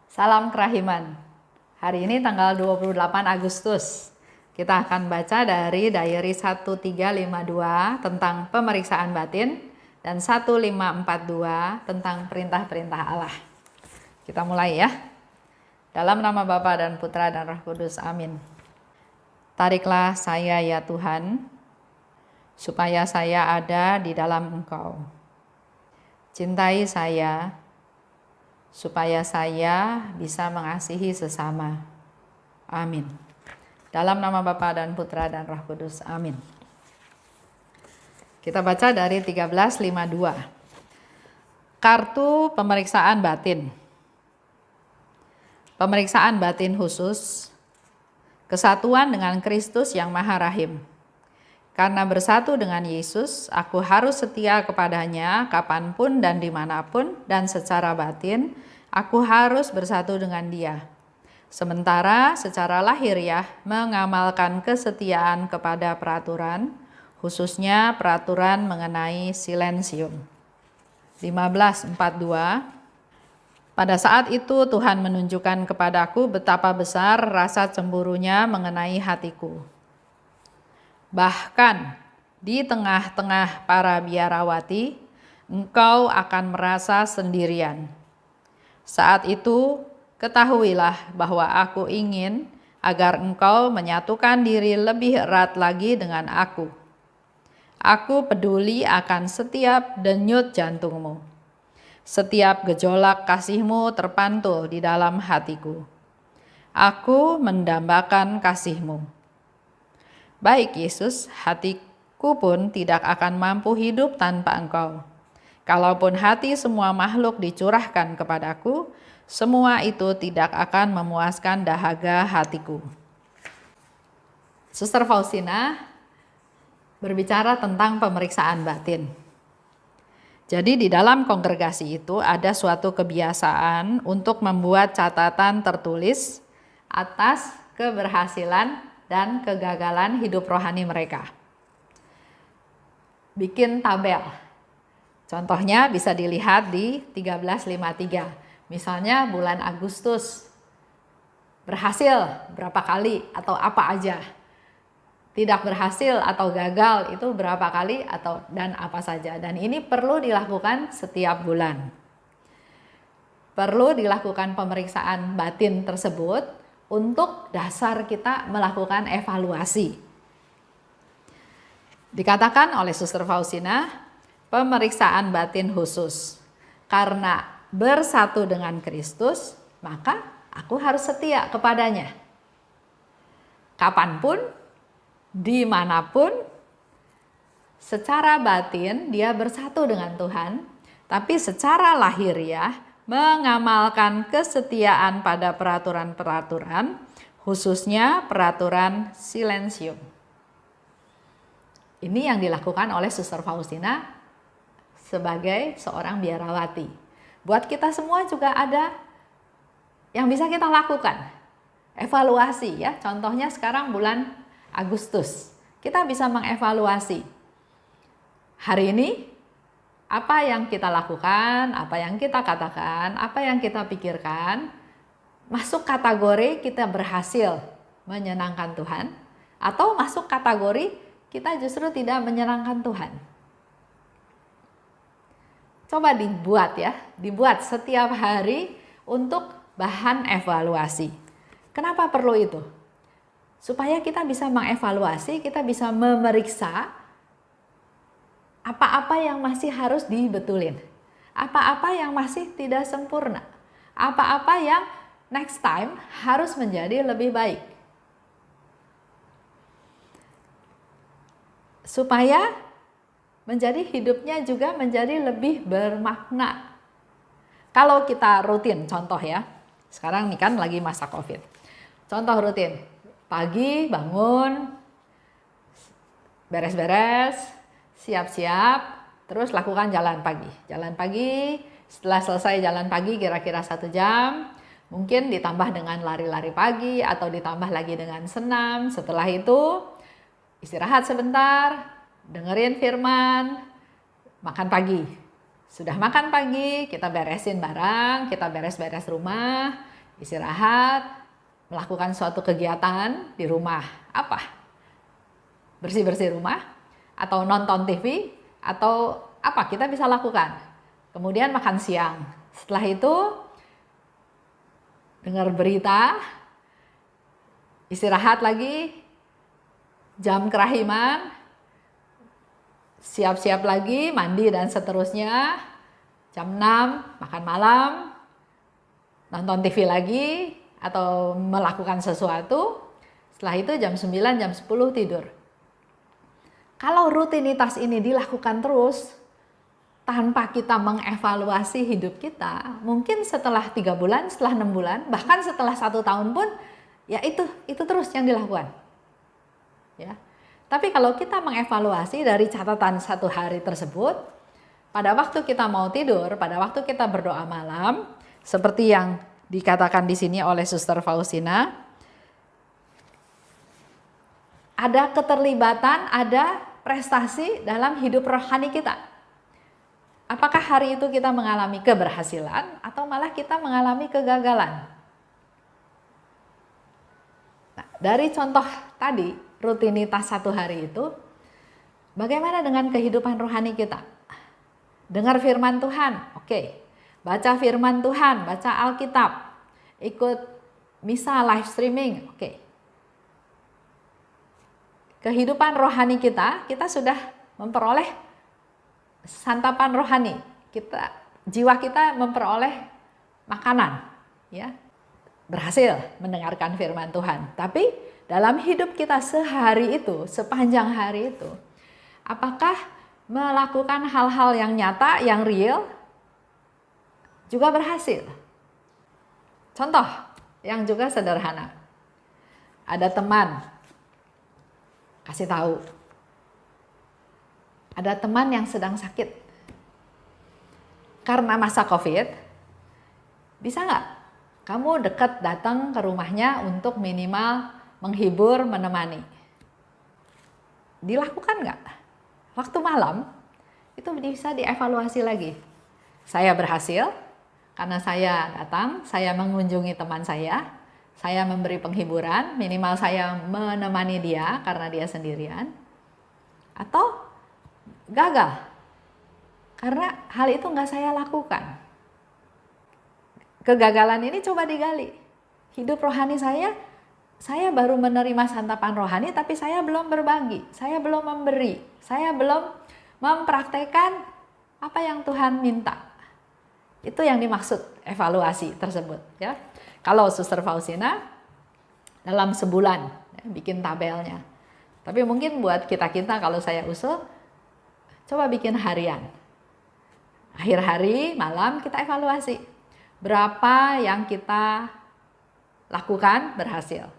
Salam kerahiman. Hari ini tanggal 28 Agustus. Kita akan baca dari diary 1352 tentang pemeriksaan batin dan 1542 tentang perintah-perintah Allah. Kita mulai ya. Dalam nama Bapa dan Putra dan Roh Kudus. Amin. Tariklah saya ya Tuhan, supaya saya ada di dalam Engkau. Cintai saya, supaya saya bisa mengasihi sesama. Amin. Dalam nama Bapa dan Putra dan Roh Kudus. Amin. Kita baca dari 1352. Kartu pemeriksaan batin. Pemeriksaan batin khusus, kesatuan dengan Kristus yang Maha Rahim. Karena bersatu dengan Yesus, aku harus setia kepadanya kapanpun dan dimanapun, dan secara batin, aku harus bersatu dengan Dia. Sementara secara lahiriah mengamalkan kesetiaan kepada peraturan, khususnya peraturan mengenai silensium. 1542. Pada saat itu Tuhan menunjukkan kepadaku betapa besar rasa cemburunya mengenai hatiku. Bahkan di tengah-tengah para biarawati, engkau akan merasa sendirian. Saat itu, ketahuilah bahwa aku ingin agar engkau menyatukan diri lebih erat lagi dengan aku. Aku peduli akan setiap denyut jantungmu. Setiap gejolak kasihmu terpantul di dalam hatiku. Aku mendambakan kasihmu. Baik Yesus, hatiku pun tidak akan mampu hidup tanpa Engkau. Kalaupun hati semua makhluk dicurahkan kepadaku, semua itu tidak akan memuaskan dahaga hatiku. Suster Faustina berbicara tentang pemeriksaan batin. Jadi di dalam kongregasi itu ada suatu kebiasaan untuk membuat catatan tertulis atas keberhasilan dan kegagalan hidup rohani mereka. Bikin tabel. Contohnya bisa dilihat di 1353. Misalnya bulan Agustus berhasil berapa kali atau apa aja. Tidak berhasil atau gagal itu berapa kali atau dan apa saja. Dan ini perlu dilakukan setiap bulan. Perlu dilakukan pemeriksaan batin tersebut untuk dasar kita melakukan evaluasi. Dikatakan oleh Suster Faustina, pemeriksaan batin khusus. Karena bersatu dengan Kristus, maka aku harus setia kepadanya. Kapanpun, dimanapun, secara batin dia bersatu dengan Tuhan, tapi secara lahiriah mengamalkan kesetiaan pada peraturan-peraturan, khususnya peraturan silensium. Ini yang dilakukan oleh Suster Faustina sebagai seorang biarawati. Buat kita semua juga ada yang bisa kita lakukan. Evaluasi ya, contohnya sekarang bulan Agustus. Kita bisa mengevaluasi. Hari ini apa yang kita lakukan, apa yang kita katakan, apa yang kita pikirkan masuk kategori kita berhasil menyenangkan Tuhan atau masuk kategori kita justru tidak menyenangkan Tuhan. Coba dibuat setiap hari untuk bahan evaluasi. Kenapa perlu itu? Supaya kita bisa mengevaluasi, kita bisa memeriksa apa-apa yang masih harus dibetulin, apa-apa yang masih tidak sempurna, apa-apa yang next time harus menjadi lebih baik. Supaya menjadi hidupnya juga menjadi lebih bermakna. Kalau kita rutin, contoh ya, sekarang nih kan lagi masa COVID. Contoh rutin, pagi bangun, beres-beres, siap-siap, terus lakukan jalan pagi. Jalan pagi, setelah selesai jalan pagi kira-kira 1 jam, mungkin ditambah dengan lari-lari pagi atau ditambah lagi dengan senam. Setelah itu istirahat sebentar, dengerin firman, makan pagi. Sudah makan pagi, kita beresin barang, kita beres-beres rumah, Istirahat, melakukan suatu kegiatan di rumah. Apa? Bersih-bersih rumah, atau nonton TV, atau apa kita bisa lakukan. Kemudian makan siang. Setelah itu dengar berita, istirahat lagi, jam kerahiman, siap-siap lagi, mandi dan seterusnya. Jam 6 makan malam, nonton TV lagi, atau melakukan sesuatu. Setelah itu jam 9, jam 10 tidur. Kalau rutinitas ini dilakukan terus, tanpa kita mengevaluasi hidup kita, mungkin setelah 3 bulan, setelah 6 bulan, bahkan setelah 1 tahun pun, ya itu terus yang dilakukan. Ya. Tapi kalau kita mengevaluasi dari catatan 1 hari tersebut, pada waktu kita mau tidur, pada waktu kita berdoa malam, seperti yang dikatakan di sini oleh Suster Faustina, ada keterlibatan, ada prestasi dalam hidup rohani kita. Apakah hari itu kita mengalami keberhasilan atau malah kita mengalami kegagalan? Nah, dari contoh tadi, rutinitas 1 hari itu, bagaimana dengan kehidupan rohani kita? Dengar firman Tuhan, oke. Baca firman Tuhan, baca Alkitab, ikut misa live streaming, oke. Kehidupan rohani kita sudah memperoleh santapan rohani. Jiwa kita memperoleh makanan, ya. Berhasil mendengarkan firman Tuhan. Tapi dalam hidup kita sehari itu, sepanjang hari itu, apakah melakukan hal-hal yang nyata, yang real, juga berhasil? Contoh yang juga sederhana. Ada teman, kasih tahu. Ada teman yang sedang sakit. Karena masa COVID, bisa nggak kamu dekat datang ke rumahnya untuk minimal menghibur, menemani? Dilakukan nggak? Waktu malam, itu bisa dievaluasi lagi. Saya berhasil, karena saya datang, saya mengunjungi teman saya memberi penghiburan, minimal saya menemani dia karena dia sendirian. Atau gagal, karena hal itu nggak saya lakukan. Kegagalan ini coba digali. Hidup rohani saya baru menerima santapan rohani, tapi saya belum berbagi, saya belum memberi, saya belum mempraktekkan apa yang Tuhan minta. Itu yang dimaksud evaluasi tersebut, ya. Kalau Suster Faustina dalam sebulan ya, bikin tabelnya. Tapi mungkin buat kita kalau saya usul, coba bikin harian. Akhir hari, malam kita evaluasi. Berapa yang kita lakukan berhasil,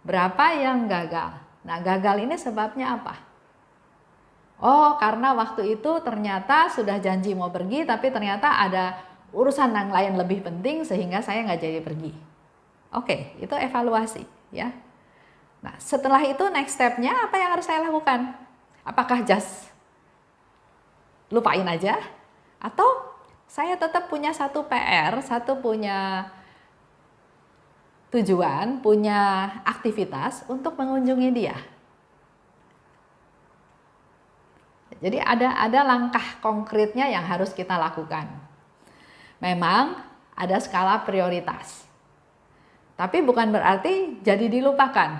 berapa yang gagal. Nah, gagal ini sebabnya apa? Oh, karena waktu itu ternyata sudah janji mau pergi, tapi ternyata ada urusan yang lain lebih penting sehingga saya nggak jadi pergi. Oke, itu evaluasi, ya. Nah, setelah itu next step-nya apa yang harus saya lakukan? Apakah just lupain aja? Atau saya tetap punya satu PR, punya tujuan, punya aktivitas untuk mengunjungi dia. Jadi ada langkah konkretnya yang harus kita lakukan. Memang ada skala prioritas. Tapi bukan berarti jadi dilupakan.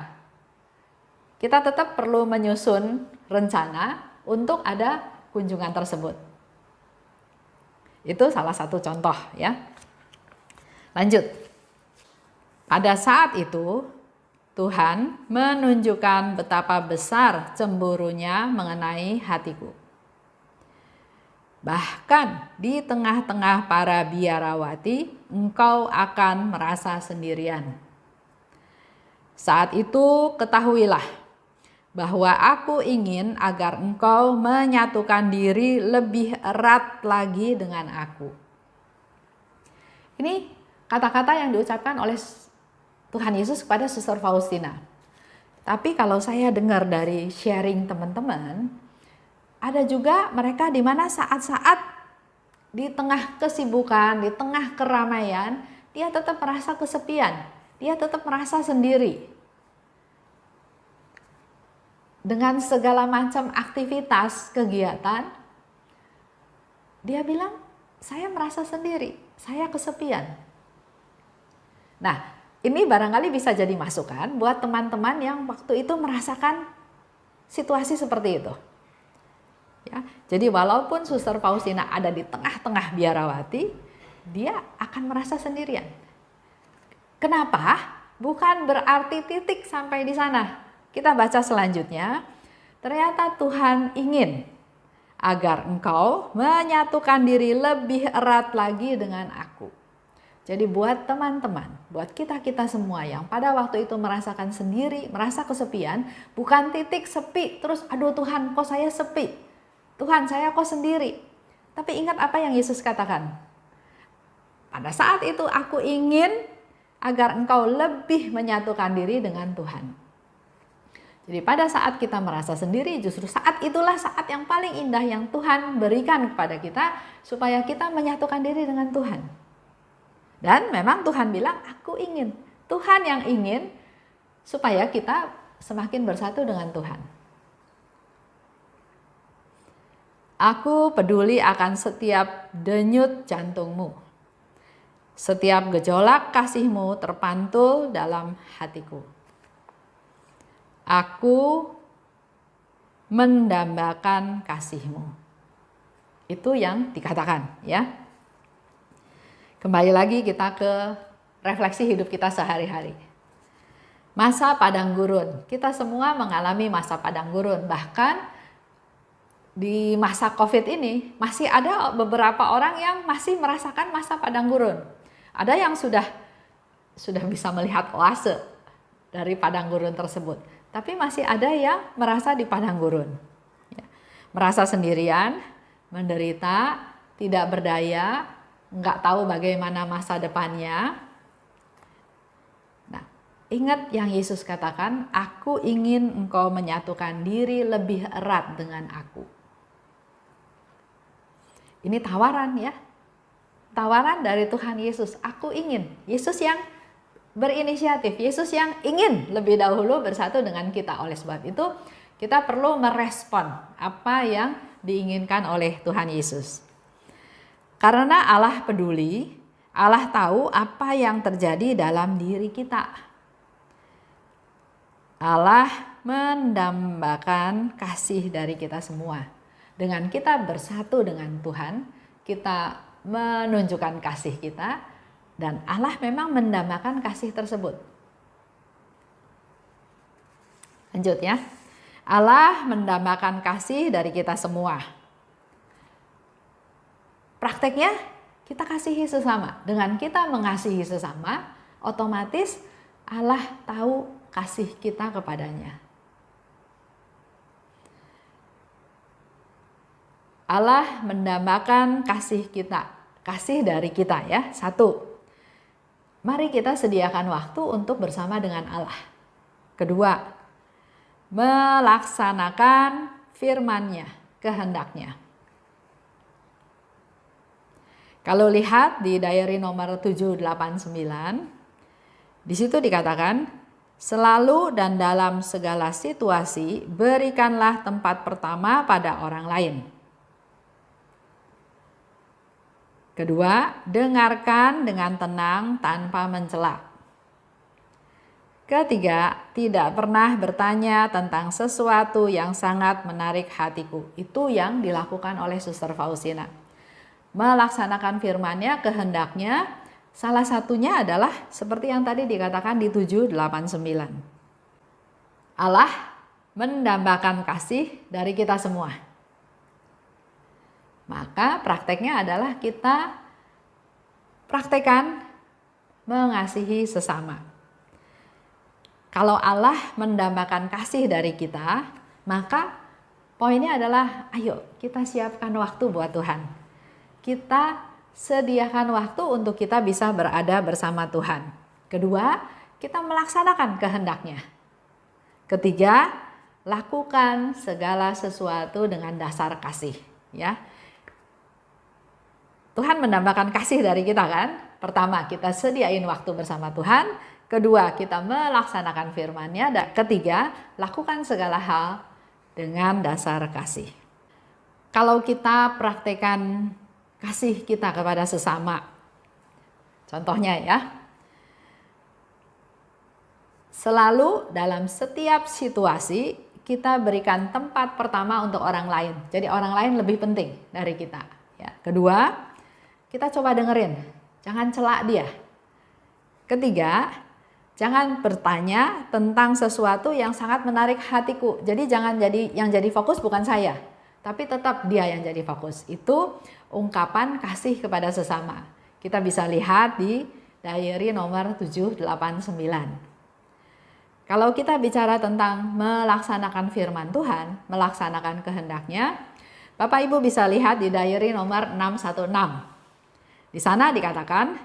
Kita tetap perlu menyusun rencana untuk ada kunjungan tersebut. Itu salah satu contoh, ya. Lanjut. Pada saat itu Tuhan menunjukkan betapa besar cemburunya mengenai hatiku. Bahkan di tengah-tengah para biarawati, engkau akan merasa sendirian. Saat itu ketahuilah bahwa aku ingin agar engkau menyatukan diri lebih erat lagi dengan aku. Ini kata-kata yang diucapkan oleh Tuhan Yesus kepada Suster Faustina. Tapi kalau saya dengar dari sharing teman-teman, ada juga mereka di mana saat-saat di tengah kesibukan, di tengah keramaian, dia tetap merasa kesepian, dia tetap merasa sendiri. Dengan segala macam aktivitas, kegiatan, dia bilang, saya merasa sendiri, saya kesepian. Nah, ini barangkali bisa jadi masukan buat teman-teman yang waktu itu merasakan situasi seperti itu. Ya, jadi walaupun Suster Faustina ada di tengah-tengah biarawati, dia akan merasa sendirian. Kenapa? Bukan berarti titik sampai di sana. Kita baca selanjutnya, ternyata Tuhan ingin agar engkau menyatukan diri lebih erat lagi dengan aku. Jadi buat teman-teman, buat kita-kita semua yang pada waktu itu merasakan sendiri, merasa kesepian, bukan titik sepi, terus aduh Tuhan kok saya sepi, Tuhan saya kok sendiri. Tapi ingat apa yang Yesus katakan, pada saat itu aku ingin agar engkau lebih menyatukan diri dengan Tuhan. Jadi pada saat kita merasa sendiri, justru saat itulah saat yang paling indah yang Tuhan berikan kepada kita supaya kita menyatukan diri dengan Tuhan. Dan memang Tuhan bilang, aku ingin. Tuhan yang ingin supaya kita semakin bersatu dengan Tuhan. Aku peduli akan setiap denyut jantungmu. Setiap gejolak kasihmu terpantul dalam hatiku. Aku mendambakan kasihmu. Itu yang dikatakan, ya. Kembali lagi kita ke refleksi hidup kita sehari-hari. Masa padang gurun. Kita semua mengalami masa padang gurun. Bahkan di masa COVID ini masih ada beberapa orang yang masih merasakan masa padang gurun. Ada yang sudah bisa melihat oase dari padang gurun tersebut. Tapi masih ada yang merasa di padang gurun. Ya. Merasa sendirian, menderita, tidak berdaya, nggak tahu bagaimana masa depannya. Nah, ingat yang Yesus katakan, aku ingin engkau menyatukan diri lebih erat dengan aku. Ini tawaran ya. Tawaran dari Tuhan Yesus. Aku ingin. Yesus yang berinisiatif. Yesus yang ingin lebih dahulu bersatu dengan kita. Oleh sebab itu kita perlu merespon apa yang diinginkan oleh Tuhan Yesus. Karena Allah peduli, Allah tahu apa yang terjadi dalam diri kita. Allah mendambakan kasih dari kita semua. Dengan kita bersatu dengan Tuhan, kita menunjukkan kasih kita, dan Allah memang mendambakan kasih tersebut. Lanjut ya. Allah mendambakan kasih dari kita semua. Prakteknya kita kasihi sesama. Dengan kita mengasihi sesama, otomatis Allah tahu kasih kita kepadanya. Allah mendambakan kasih kita, kasih dari kita ya. Satu, mari kita sediakan waktu untuk bersama dengan Allah. Kedua, melaksanakan firman-Nya, kehendak-Nya. Kalau lihat di diary nomor 789, di situ dikatakan, selalu dan dalam segala situasi berikanlah tempat pertama pada orang lain. Kedua, dengarkan dengan tenang tanpa mencela. Ketiga, tidak pernah bertanya tentang sesuatu yang sangat menarik hatiku. Itu yang dilakukan oleh Suster Faustina. Melaksanakan firman-Nya, kehendak-Nya, salah satunya adalah seperti yang tadi dikatakan di 789. Allah mendambakan kasih dari kita semua. Maka prakteknya adalah kita praktekkan mengasihi sesama. Kalau Allah mendambakan kasih dari kita, maka poinnya adalah ayo kita siapkan waktu buat Tuhan. Kita sediakan waktu untuk kita bisa berada bersama Tuhan. Kedua, kita melaksanakan kehendak-Nya. Ketiga, lakukan segala sesuatu dengan dasar kasih, ya. Tuhan mendambakan kasih dari kita kan? pertama, kita sediain waktu bersama Tuhan. Kedua, kita melaksanakan firman-Nya. Dan ketiga, lakukan segala hal dengan dasar kasih. Kalau kita praktekkan kasih kita kepada sesama, contohnya ya, selalu dalam setiap situasi kita berikan tempat pertama untuk orang lain. Jadi orang lain lebih penting dari kita. Ya. Kedua, kita coba dengerin, jangan celak dia. Ketiga, jangan bertanya tentang sesuatu yang sangat menarik hatiku. Jadi jangan yang jadi fokus bukan saya, tapi tetap dia yang jadi fokus. Itu ungkapan kasih kepada sesama. Kita bisa lihat di diary nomor 789. Kalau kita bicara tentang melaksanakan firman Tuhan, melaksanakan kehendak-Nya, Bapak Ibu bisa lihat di diary nomor 616. Di sana dikatakan,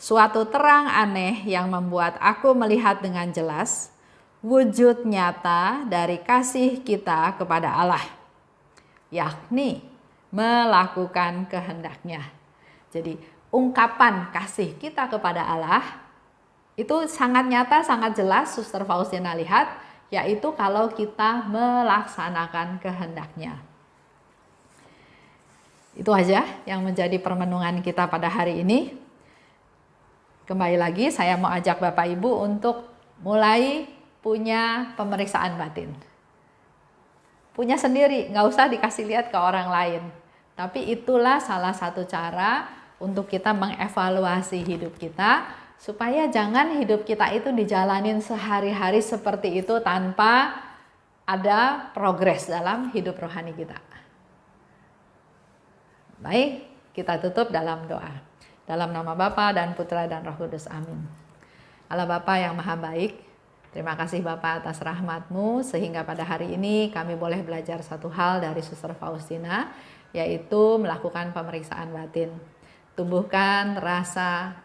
suatu terang aneh yang membuat aku melihat dengan jelas wujud nyata dari kasih kita kepada Allah, yakni melakukan kehendak-Nya. Jadi ungkapan kasih kita kepada Allah itu sangat nyata, sangat jelas, Suster Faustina lihat, yaitu kalau kita melaksanakan kehendak-Nya. Itu aja yang menjadi permenungan kita pada hari ini. Kembali lagi saya mau ajak Bapak Ibu untuk mulai punya pemeriksaan batin. Punya sendiri, nggak usah dikasih lihat ke orang lain. Tapi itulah salah satu cara untuk kita mengevaluasi hidup kita, supaya jangan hidup kita itu dijalanin sehari-hari seperti itu tanpa ada progres dalam hidup rohani kita. Baik, kita tutup dalam doa. Dalam nama Bapa dan Putra dan Roh Kudus, amin. Allah Bapa yang maha baik, terima kasih Bapa atas rahmat-Mu sehingga pada hari ini kami boleh belajar satu hal dari Suster Faustina, yaitu melakukan pemeriksaan batin. Tumbuhkan rasa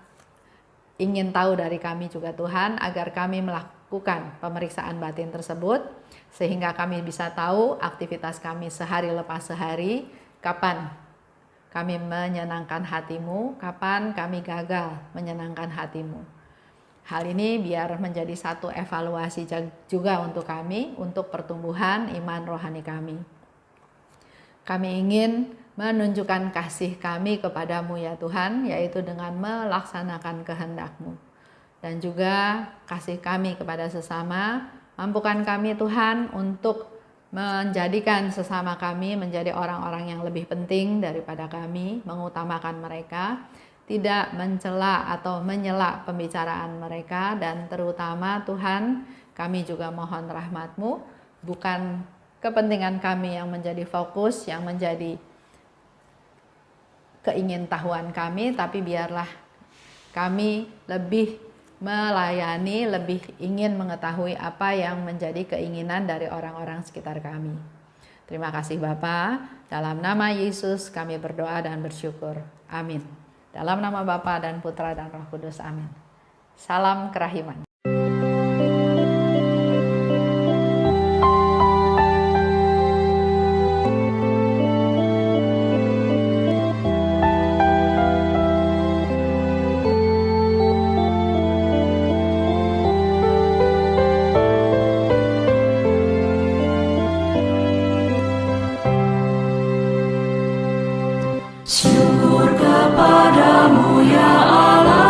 ingin tahu dari kami juga Tuhan, agar kami melakukan pemeriksaan batin tersebut, sehingga kami bisa tahu aktivitas kami sehari lepas sehari, kapan kami menyenangkan hati-Mu, kapan kami gagal menyenangkan hati-Mu. Hal ini biar menjadi satu evaluasi juga untuk kami, untuk pertumbuhan iman rohani kami. Kami ingin menunjukkan kasih kami kepadamu ya Tuhan, yaitu dengan melaksanakan kehendak-Mu. Dan juga kasih kami kepada sesama, mampukan kami Tuhan untuk menjadikan sesama kami menjadi orang-orang yang lebih penting daripada kami, mengutamakan mereka, tidak mencela atau menyela pembicaraan mereka, dan terutama Tuhan, kami juga mohon rahmat-Mu, bukan kepentingan kami yang menjadi fokus, yang menjadi keingintahuan kami, tapi biarlah kami lebih melayani, lebih ingin mengetahui apa yang menjadi keinginan dari orang-orang sekitar kami. Terima kasih Bapa, dalam nama Yesus kami berdoa dan bersyukur. Amin. Dalam nama Bapa dan Putra dan Roh Kudus, amin. Salam kerahiman. Syukur kepadamu ya Allah,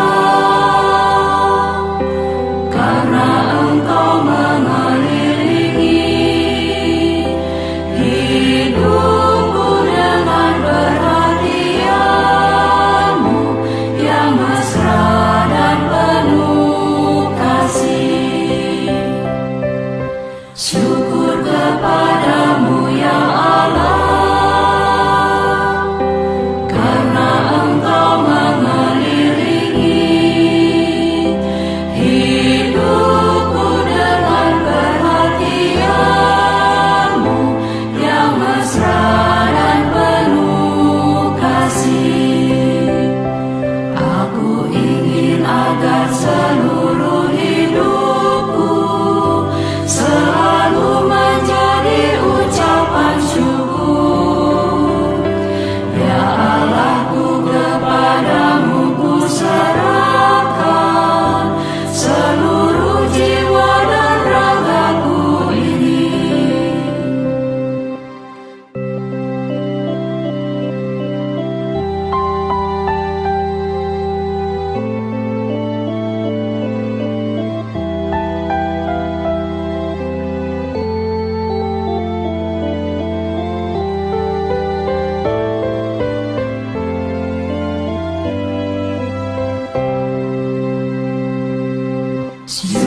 See you.